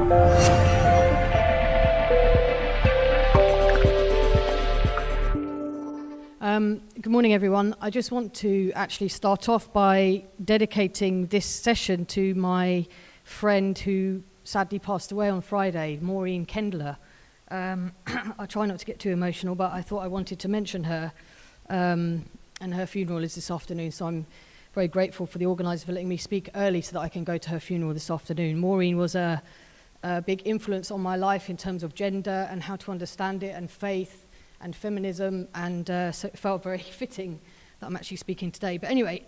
Good morning, everyone. I just want to actually start off by dedicating this session to my friend who sadly passed away on Friday, Maureen Kendler. I try not to get too emotional, but I thought I wanted to mention her. And her funeral is this afternoon, so I'm very grateful for the organiser for letting me speak early so that I can go to her funeral this afternoon. Maureen was a big influence on my life in terms of gender and how to understand it, and faith and feminism, and so it felt very fitting that I'm actually speaking today. But anyway,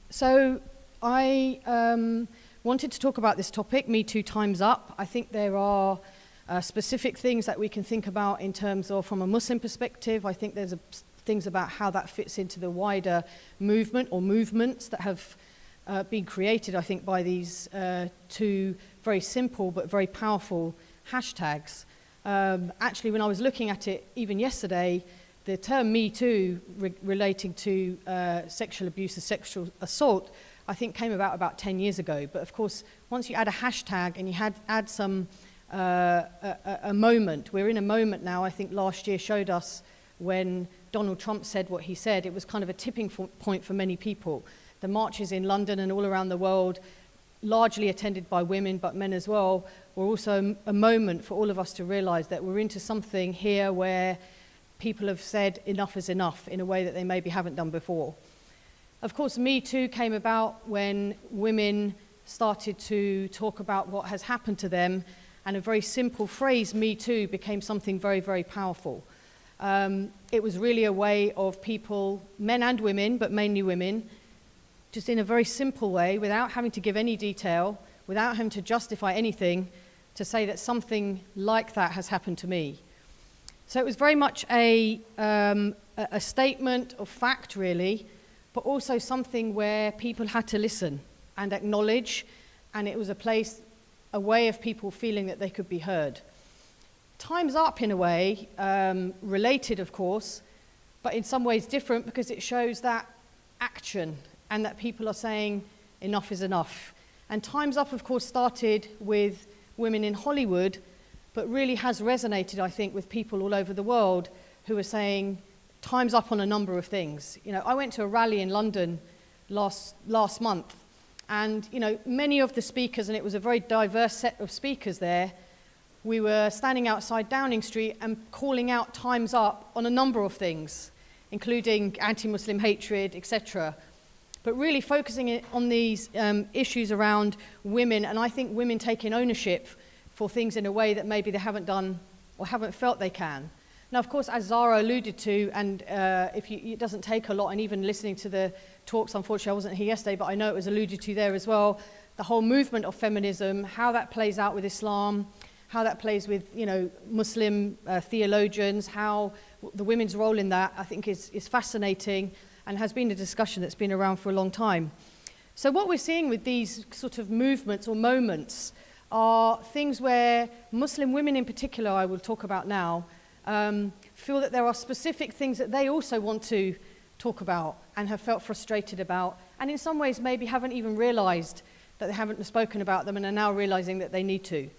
so I wanted to talk about this topic, Me Too Time's Up. I think there are specific things that we can think about in terms of from a Muslim perspective. I think there's things about how that fits into the wider movement or movements that have been created, I think, by these two very simple but very powerful hashtags. Actually, when I was looking at it even yesterday, the term Me Too relating to sexual abuse and sexual assault, I think came about 10 years ago. But of course, once you add a hashtag and you add some a moment, we're in a moment now. I think last year showed us when Donald Trump said what he said, it was kind of a tipping point for many people. The marches in London and all around the world, largely attended by women, but men as well, were also a moment for all of us to realise that we're into something here where people have said enough is enough in a way that they maybe haven't done before. Of course, Me Too came about when women started to talk about what has happened to them, and a very simple phrase, Me Too, became something very, very powerful. It was really a way of people, men and women, but mainly women, just in a very simple way, without having to give any detail, without having to justify anything, to say that something like that has happened to me. So it was very much a statement of fact, really, but also something where people had to listen and acknowledge, and it was a way of people feeling that they could be heard. Time's Up, in a way, related, of course, but in some ways different, because it shows that action and that people are saying enough is enough. And Time's Up, of course, started with women in Hollywood, but really has resonated, I think, with people all over the world who are saying time's up on a number of things. You know, I went to a rally in London last month, and many of the speakers, and it was a very diverse set of speakers there, we were standing outside Downing Street and calling out time's up on a number of things, including anti-Muslim hatred, etc., but really focusing on these issues around women, and I think women taking ownership for things in a way that maybe they haven't done or haven't felt they can. Now, of course, as Zara alluded to, and it doesn't take a lot, and even listening to the talks, unfortunately I wasn't here yesterday, but I know it was alluded to there as well, the whole movement of feminism, how that plays out with Islam, how that plays with Muslim theologians, how the women's role in that, I think, is fascinating, and has been a discussion that's been around for a long time. So what we're seeing with these sort of movements or moments are things where Muslim women in particular, I will talk about now, feel that there are specific things that they also want to talk about and have felt frustrated about, and in some ways maybe haven't even realised that they haven't spoken about them and are now realising that they need to.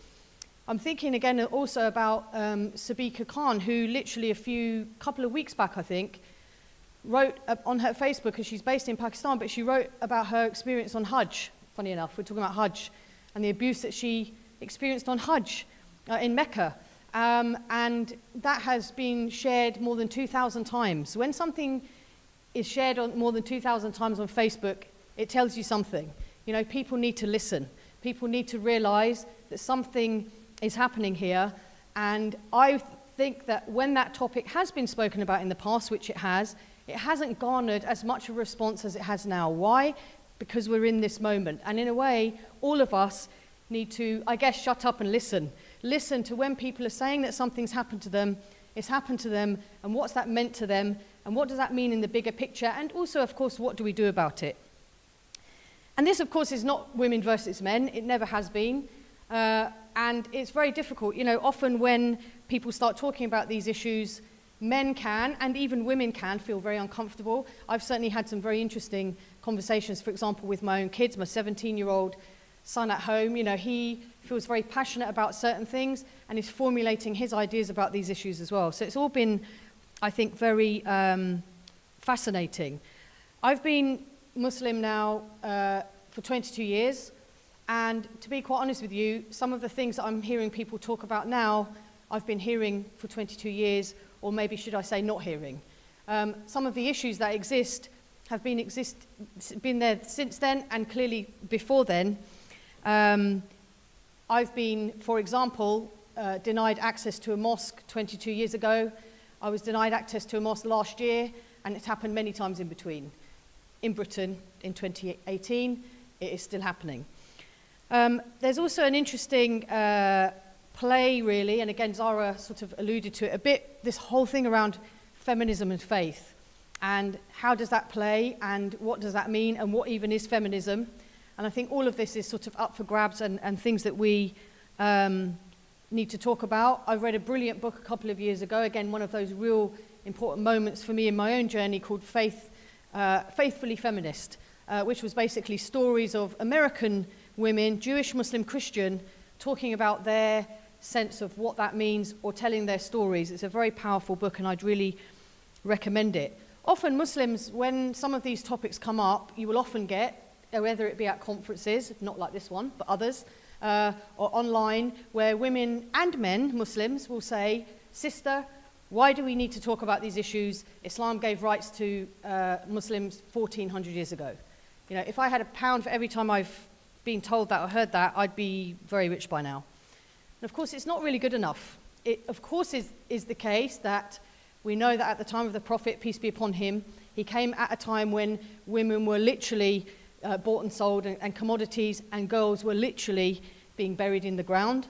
I'm thinking again also about Siddiqi Khan, who literally a couple of weeks back, I think, wrote on her Facebook, because she's based in Pakistan, but she wrote about her experience on Hajj. Funny enough, we're talking about Hajj and the abuse that she experienced on Hajj in Mecca. And that has been shared more than 2,000 times. When something is shared more than 2,000 times on Facebook, it tells you something. People need to listen. People need to realize that something is happening here. And I think that when that topic has been spoken about in the past, which it hasn't garnered as much a response as it has now. Why? Because we're in this moment. And in a way, all of us need to, I guess, shut up and listen. Listen to when people are saying that something's happened to them, it's happened to them, and what's that meant to them, and what does that mean in the bigger picture, and also, of course, what do we do about it? And this, of course, is not women versus men. It never has been. And it's very difficult. Often when people start talking about these issues, men can, and even women can, feel very uncomfortable. I've certainly had some very interesting conversations, for example, with my own kids. My 17-year-old son at home, he feels very passionate about certain things and is formulating his ideas about these issues as well. So it's all been, I think, very fascinating. I've been Muslim now for 22 years, and to be quite honest with you, some of the things that I'm hearing people talk about now, I've been hearing for 22 years, or maybe should I say not hearing. Some of the issues that exist have been there since then, and clearly before then. I've been, for example, denied access to a mosque 22 years ago. I was denied access to a mosque last year, and it's happened many times in between. In Britain, in 2018, it is still happening. There's also an interesting play, really, and again, Zara sort of alluded to it a bit, this whole thing around feminism and faith. And how does that play, and what does that mean, and what even is feminism? And I think all of this is sort of up for grabs and things that we need to talk about. I read a brilliant book a couple of years ago, again, one of those real important moments for me in my own journey, called Faithfully Feminist, which was basically stories of American women, Jewish, Muslim, Christian, talking about their sense of what that means or telling their stories. It's a very powerful book, and I'd really recommend it. Often Muslims, when some of these topics come up, you will often get, whether it be at conferences, not like this one, but others, or online, where women and men, Muslims, will say, "Sister, why do we need to talk about these issues? Islam gave rights to Muslims 1400 years ago." If I had £1 for every time I've been told that or heard that, I'd be very rich by now. And of course, it's not really good enough. It, of course, is the case that we know that at the time of the Prophet, peace be upon him, he came at a time when women were literally bought and sold, and commodities, and girls were literally being buried in the ground,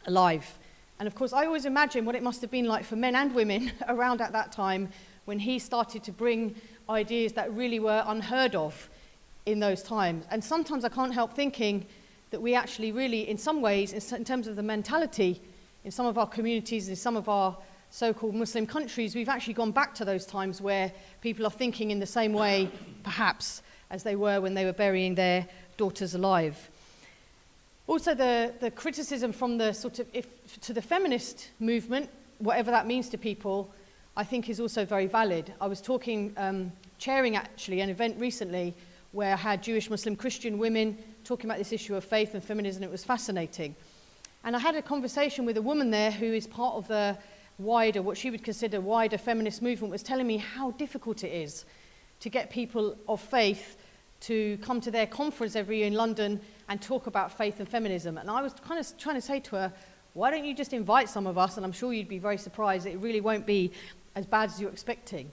alive. And of course, I always imagine what it must have been like for men and women around at that time when he started to bring ideas that really were unheard of in those times. And sometimes I can't help thinking that we actually really, in some ways, in terms of the mentality, in some of our communities, in some of our so-called Muslim countries, we've actually gone back to those times where people are thinking in the same way, perhaps, as they were when they were burying their daughters alive. Also, the criticism from the to the feminist movement, whatever that means to people, I think is also very valid. I was chairing actually an event recently where I had Jewish, Muslim, Christian women talking about this issue of faith and feminism, and it was fascinating. And I had a conversation with a woman there who is part of the wider, what she would consider wider feminist movement, was telling me how difficult it is to get people of faith to come to their conference every year in London and talk about faith and feminism. And I was kind of trying to say to her, why don't you just invite some of us, and I'm sure you'd be very surprised, it really won't be as bad as you're expecting.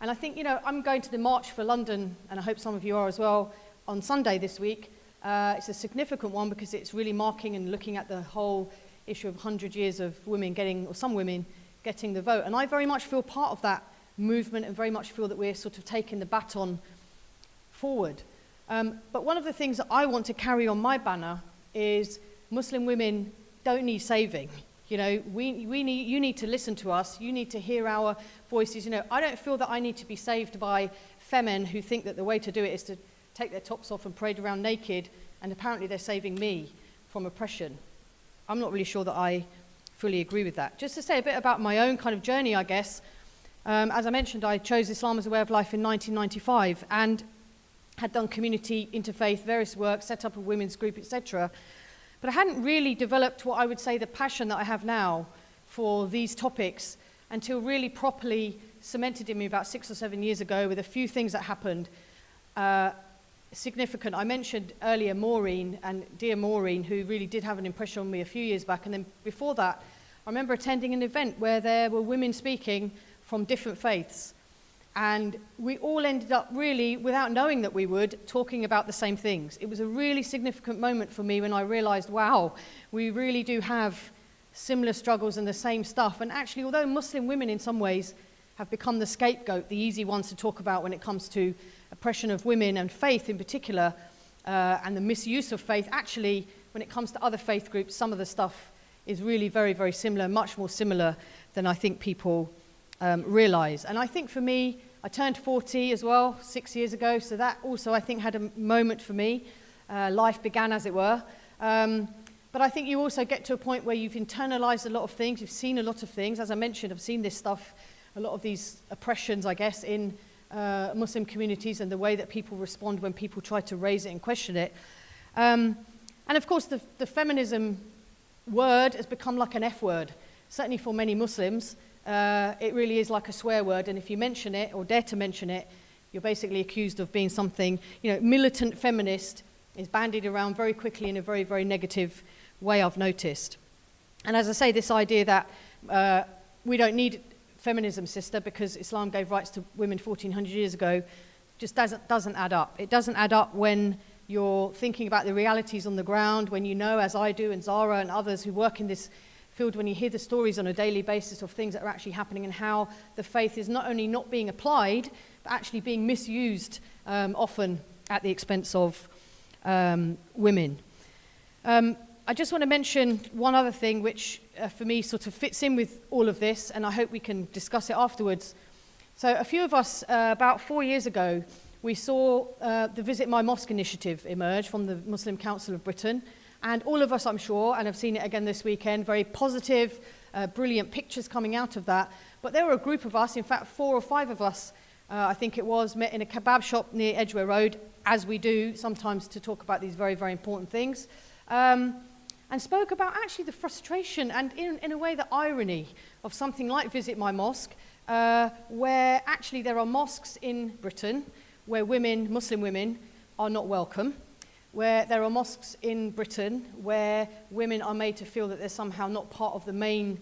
And I think, I'm going to the March for London, and I hope some of you are as well, on Sunday this week. It's a significant one because it's really marking and looking at the whole issue of 100 years of women getting, or some women getting the vote. And I very much feel part of that movement, and very much feel that we're sort of taking the baton forward. But one of the things that I want to carry on my banner is Muslim women don't need saving. You need to listen to us. You need to hear our voices. I don't feel that I need to be saved by femen who think that the way to do it is to take their tops off and parade around naked, and apparently they're saving me from oppression. I'm not really sure that I fully agree with that. Just to say a bit about my own kind of journey, I guess. As I mentioned, I chose Islam as a way of life in 1995 and had done community, interfaith, various work, set up a women's group, etc. But I hadn't really developed what I would say the passion that I have now for these topics until really properly cemented in me about 6 or 7 years ago with a few things that happened. Significant. I mentioned earlier Maureen, and dear Maureen, who really did have an impression on me a few years back. And then before that, I remember attending an event where there were women speaking from different faiths. And we all ended up really, without knowing that we would, talking about the same things. It was a really significant moment for me when I realized, wow, we really do have similar struggles and the same stuff. And actually, although Muslim women in some ways have become the scapegoat, the easy ones to talk about when it comes to oppression of women and faith in particular, and the misuse of faith, actually, when it comes to other faith groups, some of the stuff is really very, very similar, much more similar than I think people realize. And I think for me, I turned 40 as well 6 years ago, so that also I think had a moment for me. life began, as it were. But I think you also get to a point where you've internalized a lot of things, you've seen a lot of things. As I mentioned, I've seen this stuff, a lot of these oppressions, I guess, in Muslim communities and the way that people respond when people try to raise it and question it. And of course, the feminism word has become like an F word. Certainly for many Muslims, it really is like a swear word. And if you mention it or dare to mention it, you're basically accused of being something, militant feminist is bandied around very quickly in a very, very negative way, I've noticed. And as I say, this idea that we don't need feminism, sister, because Islam gave rights to women 1400 years ago, just doesn't add up. It doesn't add up when you're thinking about the realities on the ground, when you know, as I do and Zara and others who work in this field, when you hear the stories on a daily basis of things that are actually happening and how the faith is not only not being applied, but actually being misused, often at the expense of women. I just want to mention one other thing which for me sort of fits in with all of this, and I hope we can discuss it afterwards. So a few of us, about 4 years ago, we saw the Visit My Mosque initiative emerge from the Muslim Council of Britain, and all of us, I'm sure, and I've seen it again this weekend, very positive, brilliant pictures coming out of that. But there were a group of us, in fact 4 or 5 of us, I think it was, met in a kebab shop near Edgware Road, as we do sometimes to talk about these very, very important things, and spoke about actually the frustration and in a way the irony of something like Visit My Mosque, where actually there are mosques in Britain where women, Muslim women, are not welcome, where there are mosques in Britain where women are made to feel that they're somehow not part of the main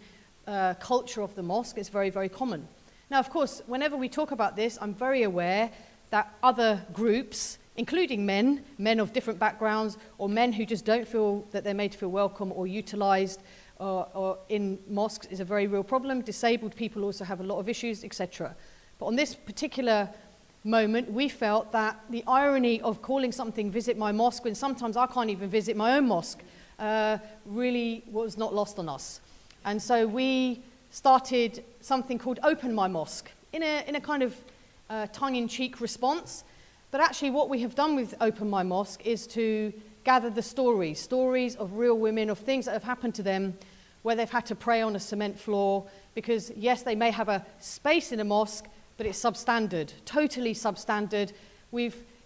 culture of the mosque. It's very, very common. Now, of course, whenever we talk about this, I'm very aware that other groups, including men of different backgrounds, or men who just don't feel that they're made to feel welcome or utilized or in mosques, is a very real problem. Disabled people also have a lot of issues, etc. But on this particular moment, we felt that the irony of calling something Visit My Mosque, when sometimes I can't even visit my own mosque, really was not lost on us. And so we started something called Open My Mosque in a kind of tongue-in-cheek response. But actually what we have done with Open My Mosque is to gather the stories of real women, of things that have happened to them where they've had to pray on a cement floor because, yes, they may have a space in a mosque, but it's substandard, totally substandard.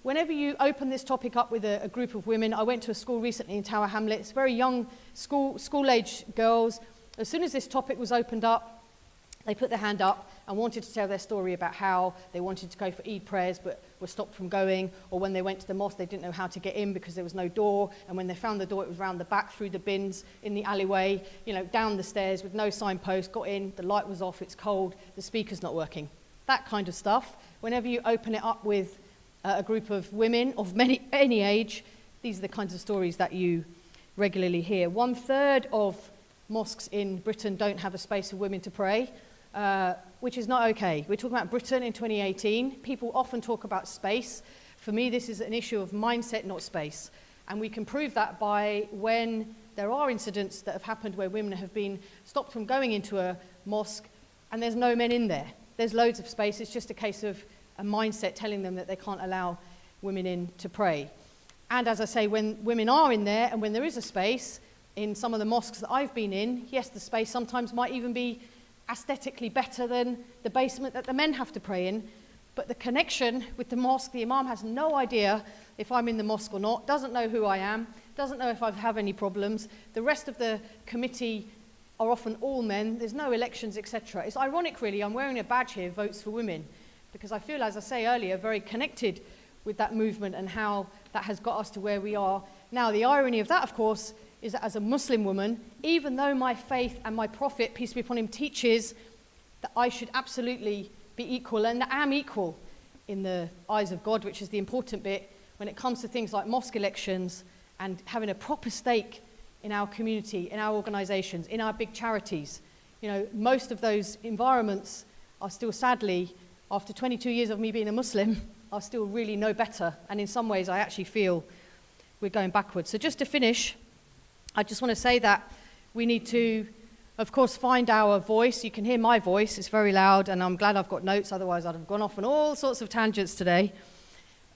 Whenever you open this topic up with a group of women, I went to a school recently in Tower Hamlets, very young school-age girls. As soon as this topic was opened up, they put their hand up and wanted to tell their story about how they wanted to go for Eid prayers but were stopped from going, or when they went to the mosque they didn't know how to get in because there was no door, and when they found the door it was round the back, through the bins, in the alleyway, down the stairs with no signpost, got in, the light was off, it's cold, the speaker's not working. That kind of stuff. Whenever you open it up with a group of women of any age, these are the kinds of stories that you regularly hear. 1/3 of mosques in Britain don't have a space for women to pray, which is not okay. We're talking about Britain in 2018. People often talk about space. For me, this is an issue of mindset, not space. And we can prove that by when there are incidents that have happened where women have been stopped from going into a mosque and there's no men in there. There's loads of space. It's just a case of a mindset telling them that they can't allow women in to pray. And as I say, when women are in there and when there is a space, in some of the mosques that I've been in, yes, the space sometimes might even be aesthetically better than the basement that the men have to pray in, but the connection with the mosque, the imam has no idea if I'm in the mosque or not, doesn't know who I am, doesn't know if I have any problems. The rest of the committee are often all men, there's no elections, etc. It's ironic, really. I'm wearing a badge here, Votes for Women, because I feel, as I say earlier, very connected with that movement and how that has got us to where we are now. The irony of that, of course, is that as a Muslim woman, even though my faith and my prophet, peace be upon him, teaches that I should absolutely be equal, and I am equal in the eyes of God, which is the important bit, when it comes to things like mosque elections and having a proper stake in our community, in our organisations, in our big charities. Most of those environments are still, sadly, after 22 years of me being a Muslim, are still really no better. And in some ways, I actually feel we're going backwards. So just to finish, I just want to say that we need to, of course, find our voice. You can hear my voice. It's very loud, and I'm glad I've got notes. Otherwise, I'd have gone off on all sorts of tangents today.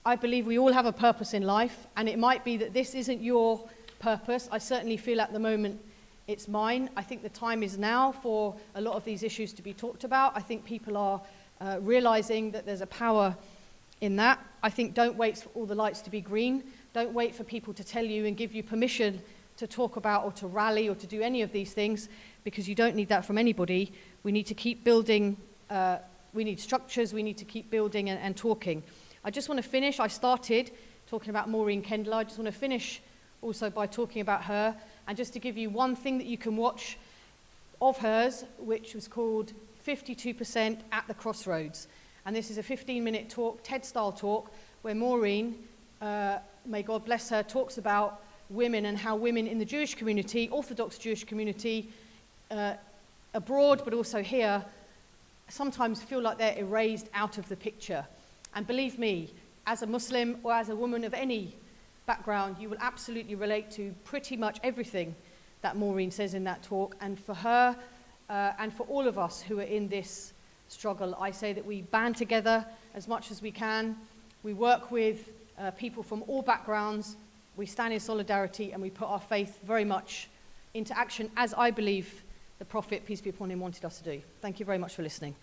I believe we all have a purpose in life, and it might be that this isn't your purpose. I certainly feel at the moment it's mine. I think the time is now for a lot of these issues to be talked about. I think people are realizing that there's a power in that. I think don't wait for all the lights to be green. Don't wait for people to tell you and give you permission to talk about or to rally or to do any of these things, because you don't need that from anybody. We need to keep building, we need structures, we need to keep building and talking. I just want to finish, I started talking about Maureen Kendler. I just want to finish also by talking about her, and just to give you one thing that you can watch of hers, which was called 52% at the Crossroads. And this is a 15-minute talk, TED-style talk, where Maureen, may God bless her, talks about women and how women in the Jewish community, Orthodox Jewish community, abroad but also here, sometimes feel like they're erased out of the picture. And believe me, as a Muslim or as a woman of any background, you will absolutely relate to pretty much everything that Maureen says in that talk. And for her and for all of us who are in this struggle, I say that we band together as much as we can. We work with people from all backgrounds. We stand in solidarity, and we put our faith very much into action, as I believe the Prophet, peace be upon him, wanted us to do. Thank you very much for listening.